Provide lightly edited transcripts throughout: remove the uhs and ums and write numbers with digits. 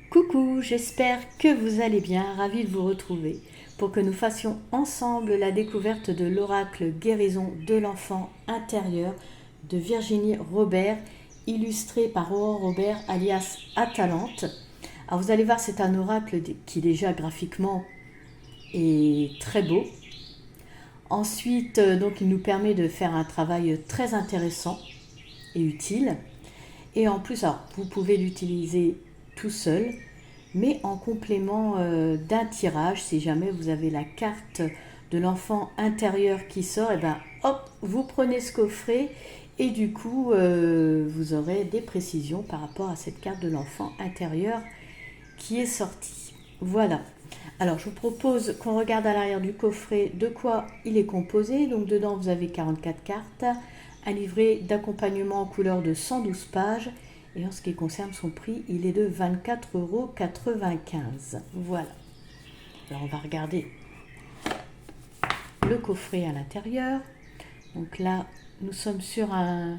Coucou, j'espère que vous allez bien, ravi de vous retrouver pour que nous fassions ensemble la découverte de l'oracle guérison de l'enfant intérieur de Virginie Robert, illustré par Aurore Robert alias Atalante. Alors vous allez voir, c'est un oracle qui déjà graphiquement est très beau. Ensuite, donc il nous permet de faire un travail très intéressant et utile. Et en plus, alors, vous pouvez l'utiliser tout seul, mais en complément d'un tirage, si jamais vous avez la carte de l'enfant intérieur qui sort, et ben hop, vous prenez ce coffret et du coup, vous aurez des précisions par rapport à cette carte de l'enfant intérieur qui est sortie. Voilà. Alors, je vous propose qu'on regarde à l'arrière du coffret de quoi il est composé. Donc, dedans, vous avez 44 cartes, un livret d'accompagnement en couleur de 112 pages. Et en ce qui concerne son prix, il est de 24,95 €. Voilà. Alors, on va regarder le coffret à l'intérieur. Donc là, nous sommes sur un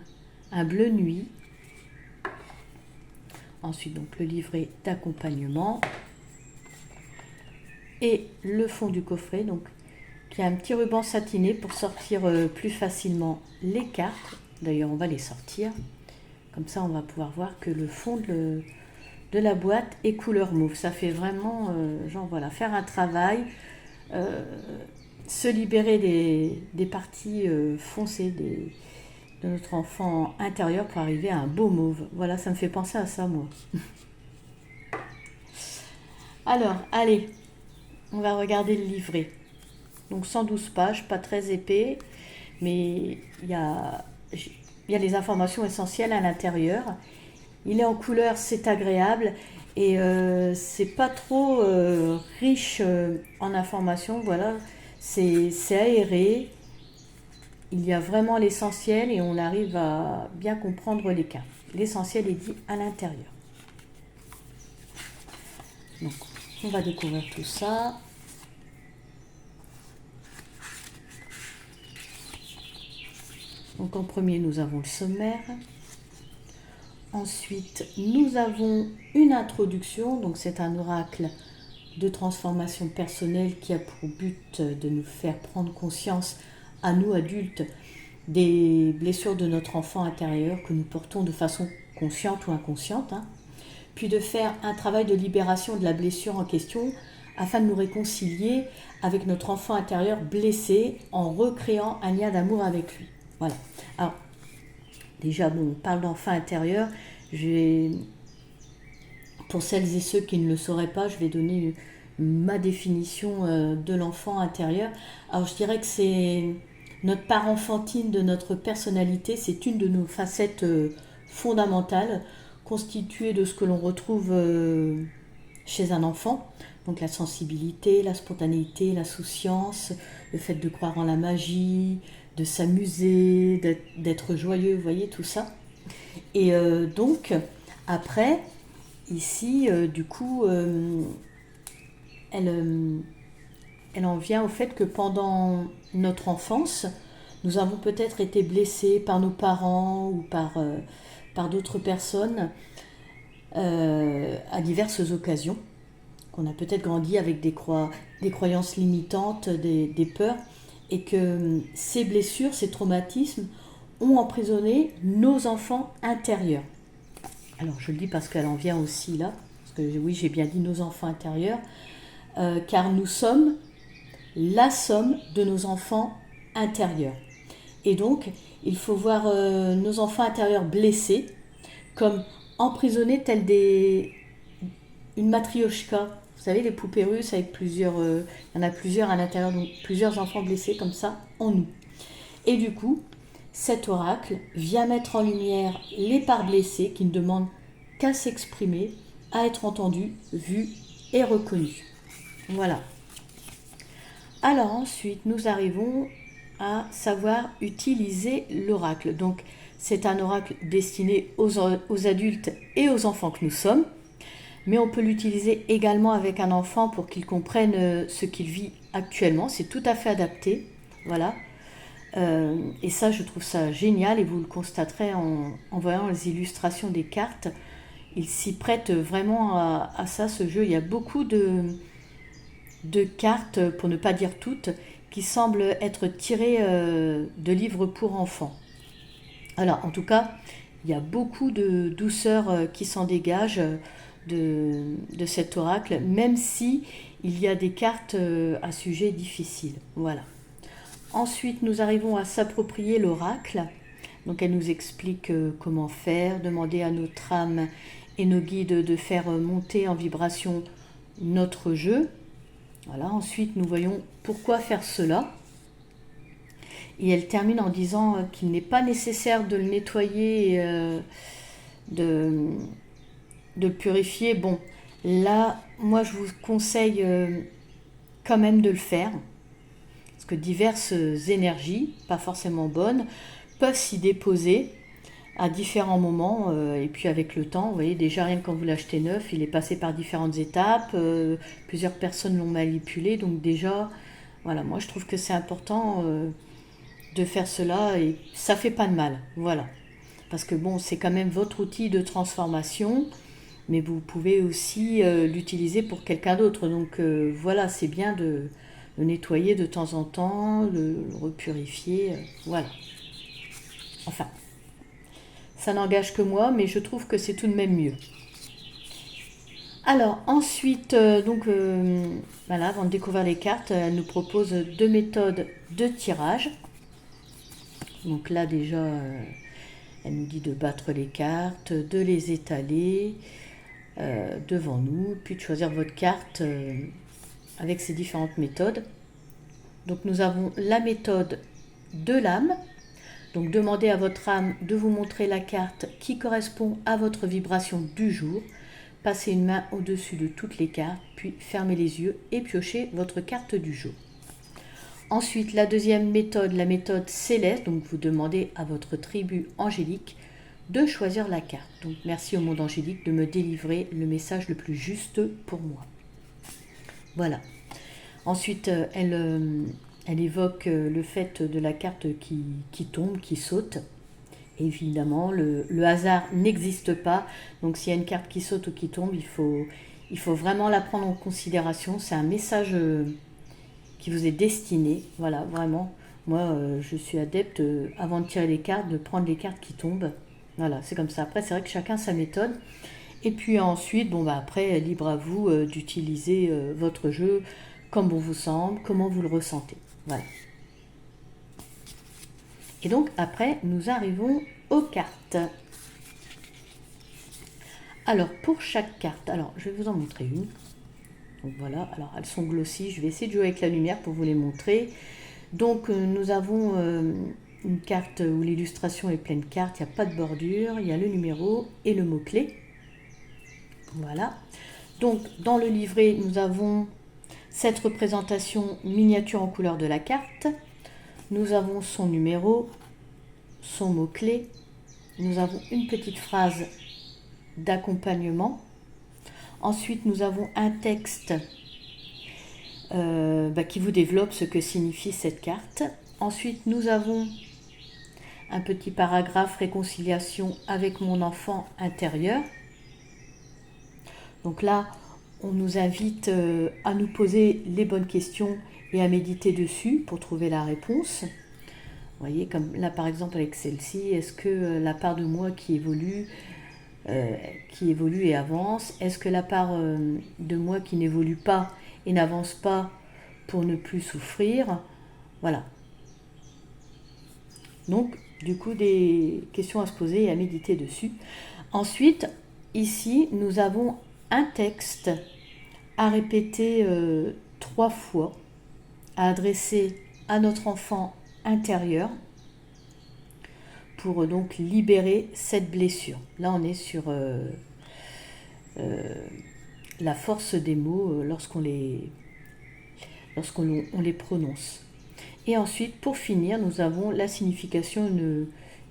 bleu nuit. Ensuite, donc, le livret d'accompagnement. Et le fond du coffret, donc, qui a un petit ruban satiné pour sortir plus facilement les cartes. D'ailleurs, on va les sortir. Comme ça, on va pouvoir voir que le fond de la boîte est couleur mauve. Ça fait vraiment, genre voilà, faire un travail, se libérer des parties foncées de notre enfant intérieur pour arriver à un beau mauve. Voilà, ça me fait penser à ça, moi. Alors, allez, on va regarder le livret. Donc 112 pages, pas très épais, mais il y a les informations essentielles à l'intérieur. Il est en couleur, c'est agréable et c'est pas trop riche en informations. Voilà, c'est aéré. Il y a vraiment l'essentiel et on arrive à bien comprendre les cas. L'essentiel est dit à l'intérieur. Donc, on va découvrir tout ça. Donc en premier, nous avons le sommaire. Ensuite, nous avons une introduction. Donc c'est un oracle de transformation personnelle qui a pour but de nous faire prendre conscience à nous adultes des blessures de notre enfant intérieur que nous portons de façon consciente ou inconsciente. Puis de faire un travail de libération de la blessure en question afin de nous réconcilier avec notre enfant intérieur blessé en recréant un lien d'amour avec lui. Voilà. Alors, déjà, bon, on parle d'enfant intérieur. Pour celles et ceux qui ne le sauraient pas, je vais donner ma définition de l'enfant intérieur. Alors, je dirais que c'est notre part enfantine de notre personnalité. C'est une de nos facettes fondamentales, constituée de ce que l'on retrouve chez un enfant. Donc, la sensibilité, la spontanéité, l'insouciance, le fait de croire en la magie, de s'amuser, d'être joyeux, vous voyez, tout ça. Et donc, après, ici, du coup, elle en vient au fait que pendant notre enfance, nous avons peut-être été blessés par nos parents ou par d'autres personnes à diverses occasions, qu'on a peut-être grandi avec des croyances limitantes, des peurs, et que ces blessures, ces traumatismes ont emprisonné nos enfants intérieurs. Alors je le dis parce qu'elle en vient aussi là, parce que oui, j'ai bien dit nos enfants intérieurs, car nous sommes la somme de nos enfants intérieurs. Et donc, il faut voir nos enfants intérieurs blessés comme emprisonnés tels une matrioshka. Vous savez, les poupées russes avec plusieurs... il y en a plusieurs à l'intérieur, donc plusieurs enfants blessés comme ça en nous. Et du coup, cet oracle vient mettre en lumière les parts blessées qui ne demandent qu'à s'exprimer, à être entendues, vues et reconnues. Voilà. Alors ensuite, nous arrivons à savoir utiliser l'oracle. Donc, c'est un oracle destiné aux adultes et aux enfants que nous sommes. Mais on peut l'utiliser également avec un enfant pour qu'il comprenne ce qu'il vit actuellement. C'est tout à fait adapté. Voilà. Et ça, je trouve ça génial et vous le constaterez en voyant les illustrations des cartes. il s'y prête vraiment à ça, ce jeu. Il y a beaucoup de cartes, pour ne pas dire toutes, qui semblent être tirées de livres pour enfants. Alors, en tout cas, il y a beaucoup de douceur qui s'en dégage de cet oracle, même si il y a des cartes à sujet difficile. Voilà. Ensuite, nous arrivons à s'approprier l'oracle. Donc, elle nous explique comment faire, demander à notre âme et nos guides de faire monter en vibration notre jeu. Voilà. Ensuite, nous voyons pourquoi faire cela. Et elle termine en disant qu'il n'est pas nécessaire de le nettoyer, de, de le purifier. Bon, là, moi, je vous conseille quand même de le faire. Parce que diverses énergies, pas forcément bonnes, peuvent s'y déposer à différents moments. Et puis avec le temps, vous voyez, déjà rien que quand vous l'achetez neuf, il est passé par différentes étapes. Plusieurs personnes l'ont manipulé. Donc déjà, voilà, moi, je trouve que c'est important de faire cela et ça fait pas de mal, voilà. Parce que bon, c'est quand même votre outil de transformation, mais vous pouvez aussi l'utiliser pour quelqu'un d'autre. Donc voilà, c'est bien de le nettoyer de temps en temps, le repurifier, voilà. Enfin, ça n'engage que moi, mais je trouve que c'est tout de même mieux. Alors ensuite, voilà, avant de découvrir les cartes, elle nous propose 2 méthodes de tirage. Donc là déjà, elle nous dit de battre les cartes, de les étaler devant nous, puis de choisir votre carte avec ces différentes méthodes. Donc nous avons la méthode de l'âme. Donc demandez à votre âme de vous montrer la carte qui correspond à votre vibration du jour. Passez une main au-dessus de toutes les cartes, puis fermez les yeux et piochez votre carte du jour. Ensuite, la deuxième méthode, la méthode céleste, donc vous demandez à votre tribu angélique de choisir la carte. Donc merci au monde angélique de me délivrer le message le plus juste pour moi. Voilà. Ensuite, elle évoque le fait de la carte qui tombe, qui saute. Évidemment, le hasard n'existe pas. Donc s'il y a une carte qui saute ou qui tombe, il faut vraiment la prendre en considération. C'est un message qui vous est destiné. Voilà, vraiment. Moi, je suis adepte, avant de tirer les cartes, de prendre les cartes qui tombent. Voilà, c'est comme ça. Après, c'est vrai que chacun sa méthode. Et puis ensuite, après, libre à vous d'utiliser votre jeu comme bon vous semble, comment vous le ressentez. Voilà. Et donc, après, nous arrivons aux cartes. Alors, pour chaque carte, alors, je vais vous en montrer une. Donc voilà, alors elles sont glossy, je vais essayer de jouer avec la lumière pour vous les montrer. Donc nous avons une carte où l'illustration est pleine de cartes, il n'y a pas de bordure, il y a le numéro et le mot-clé. Voilà. Donc dans le livret, nous avons cette représentation miniature en couleur de la carte. Nous avons son numéro, son mot-clé. Nous avons une petite phrase d'accompagnement. Ensuite, nous avons un texte qui vous développe ce que signifie cette carte. Ensuite, nous avons un petit paragraphe réconciliation avec mon enfant intérieur. Donc là, on nous invite à nous poser les bonnes questions et à méditer dessus pour trouver la réponse. Vous voyez, comme là par exemple avec celle-ci, est-ce que la part de moi qui évolue et avance, est-ce que la part de moi qui n'évolue pas et n'avance pas pour ne plus souffrir, voilà. Donc, du coup, des questions à se poser et à méditer dessus. Ensuite, ici, nous avons un texte à répéter 3 fois, à adresser à notre enfant intérieur pour donc libérer cette blessure. Là, on est sur la force des mots lorsqu'on les prononce. Et ensuite, pour finir, nous avons la signification,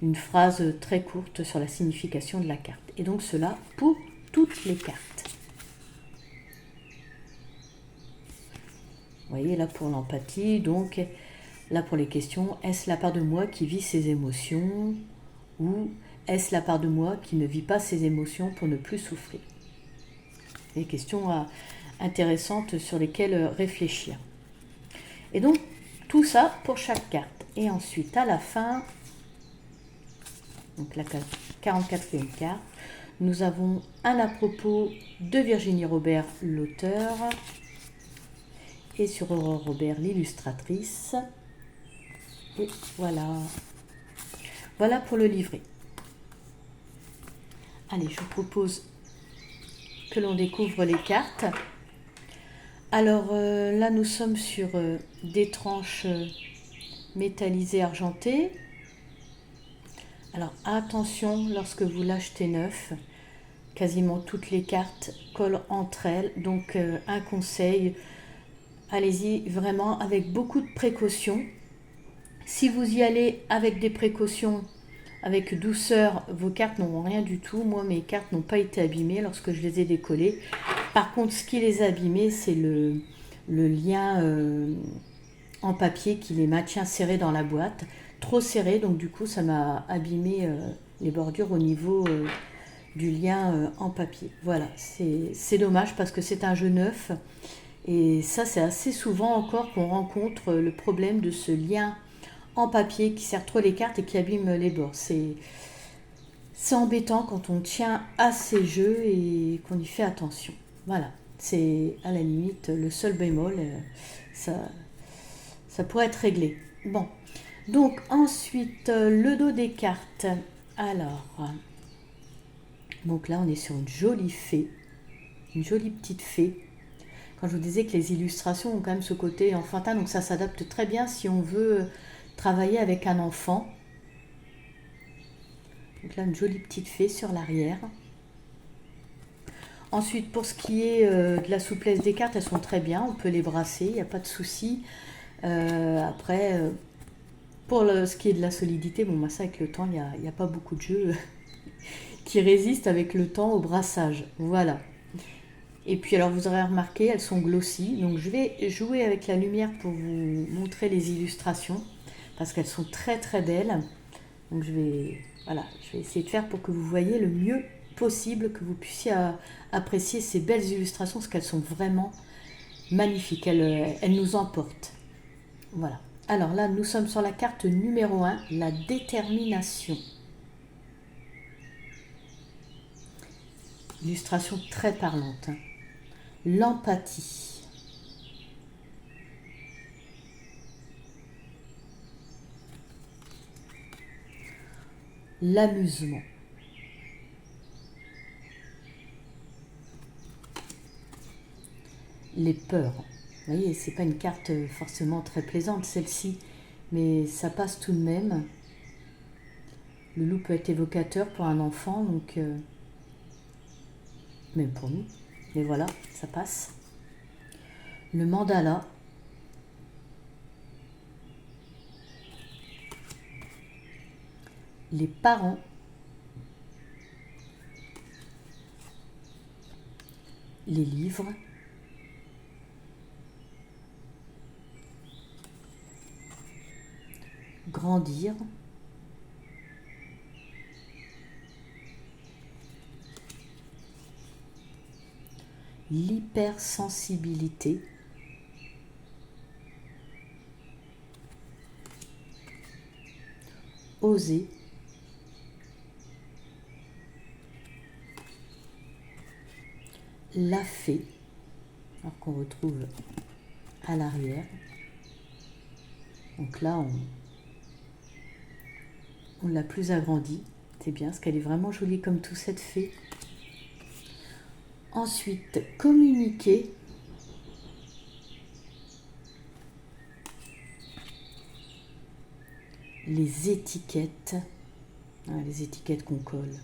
une phrase très courte sur la signification de la carte. Et donc cela pour toutes les cartes. Vous voyez, là pour l'empathie, donc là pour les questions, est-ce la part de moi qui vit ces émotions ou est-ce la part de moi qui ne vit pas ses émotions pour ne plus souffrir? Des questions intéressantes sur lesquelles réfléchir. Et donc, tout ça pour chaque carte. Et ensuite, à la fin, donc la 44e carte, nous avons un à propos de Virginie Robert, l'auteur, et sur Aurore Robert, l'illustratrice. Et voilà. Voilà pour le livret. Allez, je vous propose que l'on découvre les cartes. Alors là, nous sommes sur des tranches métallisées argentées. Alors attention, lorsque vous l'achetez neuf, quasiment toutes les cartes collent entre elles. Donc un conseil, allez-y vraiment avec beaucoup de précautions. Si vous y allez avec des précautions, avec douceur, vos cartes n'auront rien du tout. Moi, mes cartes n'ont pas été abîmées lorsque je les ai décollées. Par contre, ce qui les a abîmées, c'est le lien en papier qui les maintient serrés dans la boîte. Trop serré, donc du coup ça m'a abîmé les bordures au niveau du lien en papier. Voilà, c'est dommage parce que c'est un jeu neuf et ça c'est assez souvent encore qu'on rencontre le problème de ce lien en papier qui serre trop les cartes et qui abîme les bords. C'est embêtant quand on tient à ces jeux et qu'on y fait attention. Voilà, c'est à la limite le seul bémol, ça pourrait être réglé. Bon. Donc ensuite, le dos des cartes. Alors, donc là on est sur une jolie fée, une jolie petite fée. Quand je vous disais que les illustrations ont quand même ce côté enfantin, donc ça s'adapte très bien si on veut travailler avec un enfant. Donc là une jolie petite fée sur l'arrière. Ensuite, pour ce qui est de la souplesse des cartes, elles sont très bien, on peut les brasser, il n'y a pas de souci. Après... Pour ce qui est de la solidité, bon, ça avec le temps, il n'y a pas beaucoup de jeux qui résistent avec le temps au brassage. Voilà. Et puis alors vous aurez remarqué, elles sont glossy. Donc je vais jouer avec la lumière pour vous montrer les illustrations parce qu'elles sont très très belles. Donc je vais essayer de faire pour que vous voyez le mieux possible, que vous puissiez apprécier ces belles illustrations parce qu'elles sont vraiment magnifiques. Elles nous emportent. Voilà. Alors là, nous sommes sur la carte numéro 1, la détermination. Illustration très parlante. L'empathie. L'amusement. Les peurs. Vous voyez, c'est pas une carte forcément très plaisante celle-ci, mais ça passe tout de même. Le loup peut être évocateur pour un enfant, donc même pour nous. Mais voilà, ça passe. Le mandala. Les parents. Les livres. Grandir. L'hypersensibilité. Oser. La fée, alors qu'on retrouve à l'arrière. Donc là, on l'a plus agrandie. C'est bien, parce qu'elle est vraiment jolie comme tout, cette fée. Ensuite, communiquer. Les étiquettes. Les étiquettes qu'on colle.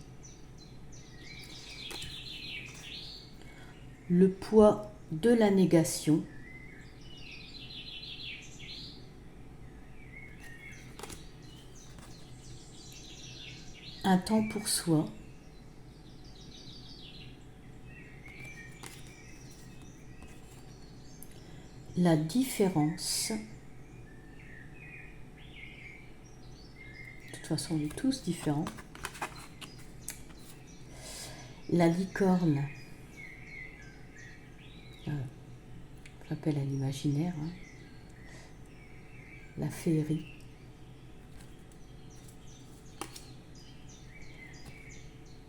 Le poids de la négation. Un temps pour soi. La différence. De toute façon, on est tous différents. la licorne. J'appelle à l'imaginaire, hein. La féerie.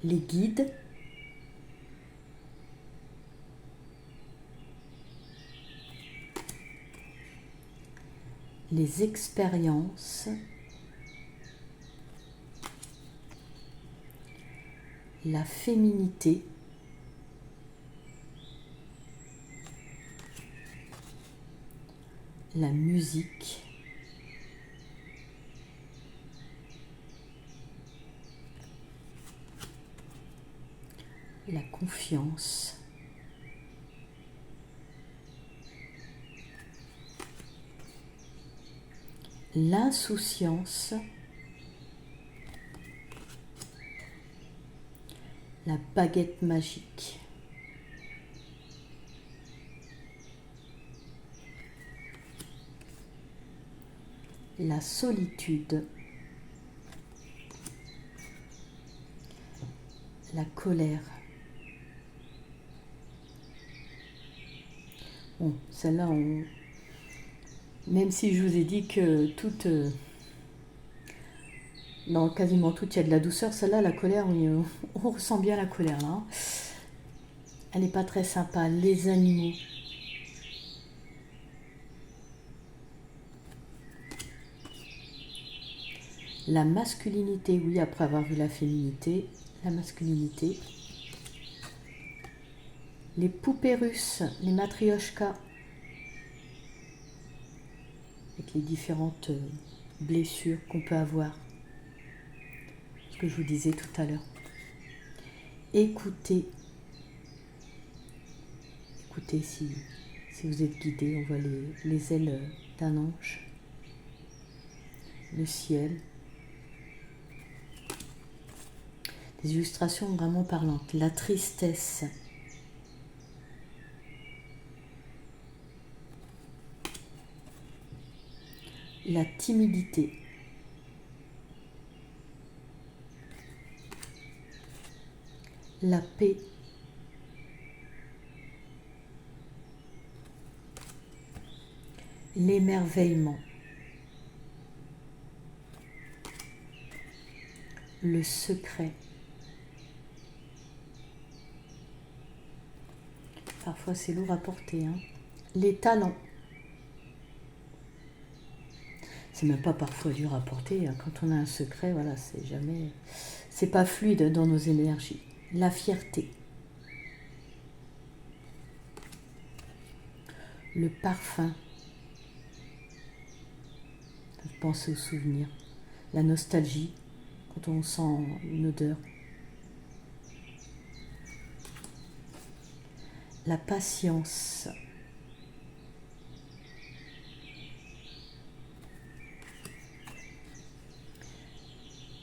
Les guides. Les expériences. La féminité. La musique. La confiance. L'insouciance. La baguette magique. La solitude. La colère. Bon, celle-là, même si je vous ai dit que dans quasiment tout, il y a de la douceur, celle-là, la colère, oui, on ressent bien la colère, là, hein. Elle n'est pas très sympa. Les animaux. La masculinité, oui, après avoir vu la féminité, la masculinité. Les poupées russes, les matrioshkas, avec les différentes blessures qu'on peut avoir. Ce que je vous disais tout à l'heure. Écoutez. Écoutez si vous êtes guidé, on voit les ailes d'un ange. Le ciel. Des illustrations vraiment parlantes. La tristesse. La timidité. La paix. L'émerveillement. Le secret. Parfois c'est lourd à porter, hein. Les talents. C'est même pas parfois dur à porter, hein. Quand on a un secret, voilà, c'est pas fluide dans nos énergies. La fierté. Le parfum. Penser aux souvenirs. La nostalgie, quand on sent une odeur. La patience.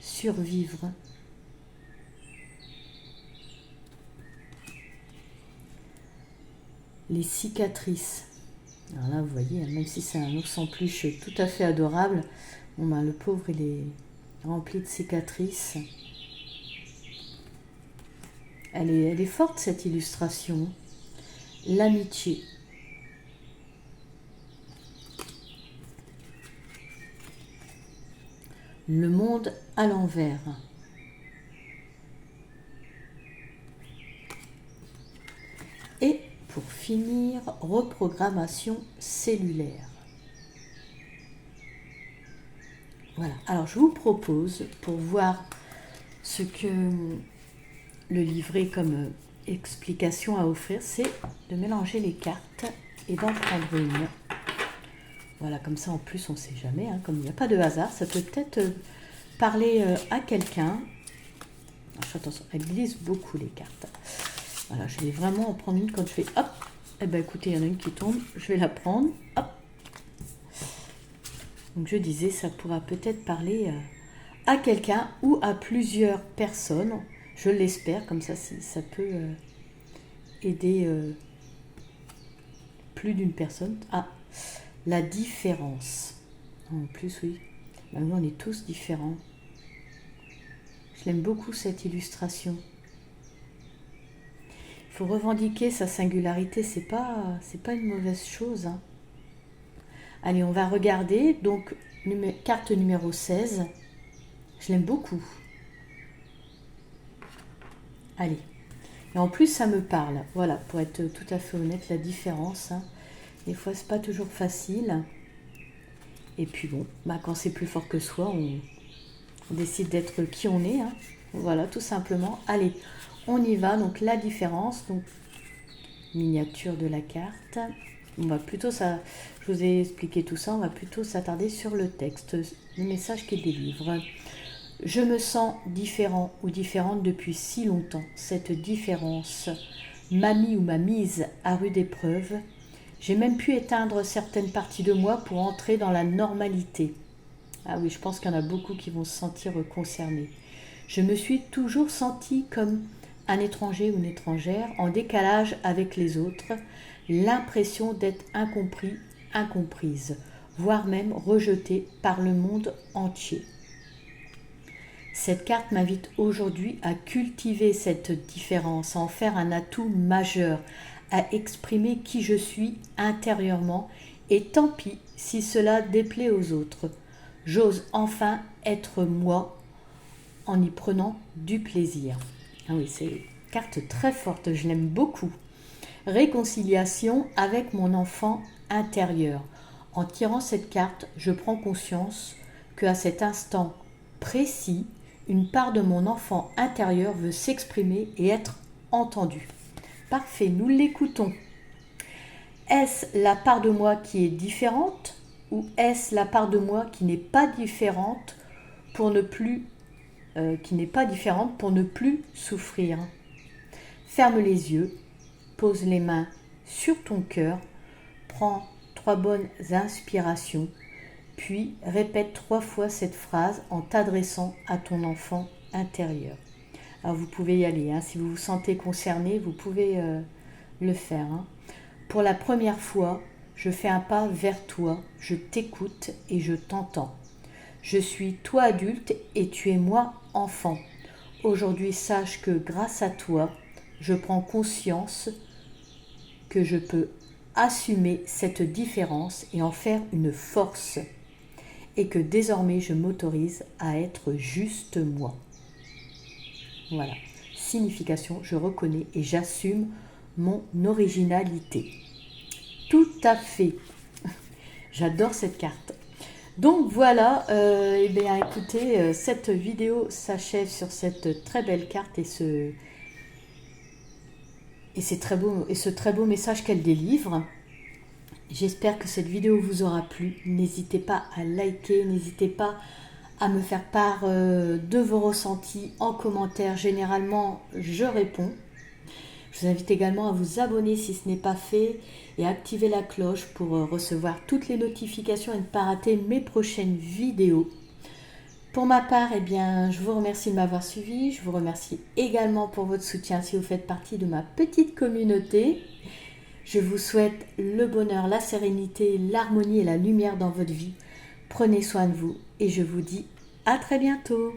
Survivre. Les cicatrices. Alors là, vous voyez, même si c'est un ours en peluche tout à fait adorable, bon, ben, le pauvre, il est rempli de cicatrices. Elle est forte, cette illustration. L'amitié. Le monde à l'envers. Et pour finir, reprogrammation cellulaire. Voilà, alors je vous propose, pour voir ce que le livret comme explication à offrir, c'est de mélanger les cartes et d'en prendre une. Voilà, comme ça en plus on ne sait jamais, hein, comme il n'y a pas de hasard, ça peut peut-être parler à quelqu'un. Attention, elles glissent beaucoup les cartes. Voilà, je vais vraiment en prendre une quand je fais hop. Eh bien écoutez, il y en a une qui tombe, je vais la prendre, hop. Donc je disais, ça pourra peut-être parler à quelqu'un ou à plusieurs personnes. Je l'espère, comme ça ça peut aider plus d'une personne. Ah, la différence. En plus, oui, maintenant on est tous différents. Je l'aime beaucoup cette illustration. faut revendiquer sa singularité, c'est pas une mauvaise chose, hein. Allez, on va regarder, donc carte numéro 16, je l'aime beaucoup. Allez, et en plus ça me parle, voilà, pour être tout à fait honnête, la différence, hein. Des fois c'est pas toujours facile, et puis bon, quand c'est plus fort que soi, on décide d'être qui on est, hein. Voilà, tout simplement. Allez, on y va, donc la différence, donc miniature de la carte. On va plutôt je vous ai expliqué tout ça, on va plutôt s'attarder sur le texte, le message qu'il délivre. Je me sens différent ou différente depuis si longtemps. Cette différence m'a mis ou m'a mise à rude épreuve. J'ai même pu éteindre certaines parties de moi pour entrer dans la normalité. Ah oui, je pense qu'il y en a beaucoup qui vont se sentir concernés. Je me suis toujours sentie comme un étranger ou une étrangère, en décalage avec les autres, l'impression d'être incompris, incomprise, voire même rejetée par le monde entier. Cette carte m'invite aujourd'hui à cultiver cette différence, à en faire un atout majeur, à exprimer qui je suis intérieurement, et tant pis si cela déplaît aux autres. J'ose enfin être moi en y prenant du plaisir. Ah oui, c'est une carte très forte, je l'aime beaucoup. Réconciliation avec mon enfant intérieur. En tirant cette carte, je prends conscience qu'à cet instant précis, une part de mon enfant intérieur veut s'exprimer et être entendue. Parfait, nous l'écoutons. Est-ce la part de moi qui est différente ou est-ce la part de moi qui n'est pas différente pour ne plus souffrir? Ferme les yeux, pose les mains sur ton cœur, prends 3 bonnes inspirations, puis répète 3 fois cette phrase en t'adressant à ton enfant intérieur. Alors vous pouvez y aller, hein. Si vous vous sentez concerné, vous pouvez le faire, hein. Pour la première fois, je fais un pas vers toi, je t'écoute et je t'entends. Je suis toi adulte et tu es moi enfant. Aujourd'hui, sache que grâce à toi, je prends conscience que je peux assumer cette différence et en faire une force. Et que désormais, je m'autorise à être juste moi. Voilà. Signification, je reconnais et j'assume mon originalité. Tout à fait. J'adore cette carte. Donc voilà, eh bien écoutez, cette vidéo s'achève sur cette très belle carte et ce très beau message qu'elle délivre. J'espère que cette vidéo vous aura plu. N'hésitez pas à liker, n'hésitez pas à me faire part de vos ressentis en commentaire. Généralement, je réponds. Je vous invite également à vous abonner si ce n'est pas fait et à activer la cloche pour recevoir toutes les notifications et ne pas rater mes prochaines vidéos. Pour ma part, eh bien, je vous remercie de m'avoir suivi. Je vous remercie également pour votre soutien si vous faites partie de ma petite communauté. Je vous souhaite le bonheur, la sérénité, l'harmonie et la lumière dans votre vie. Prenez soin de vous et je vous dis à très bientôt.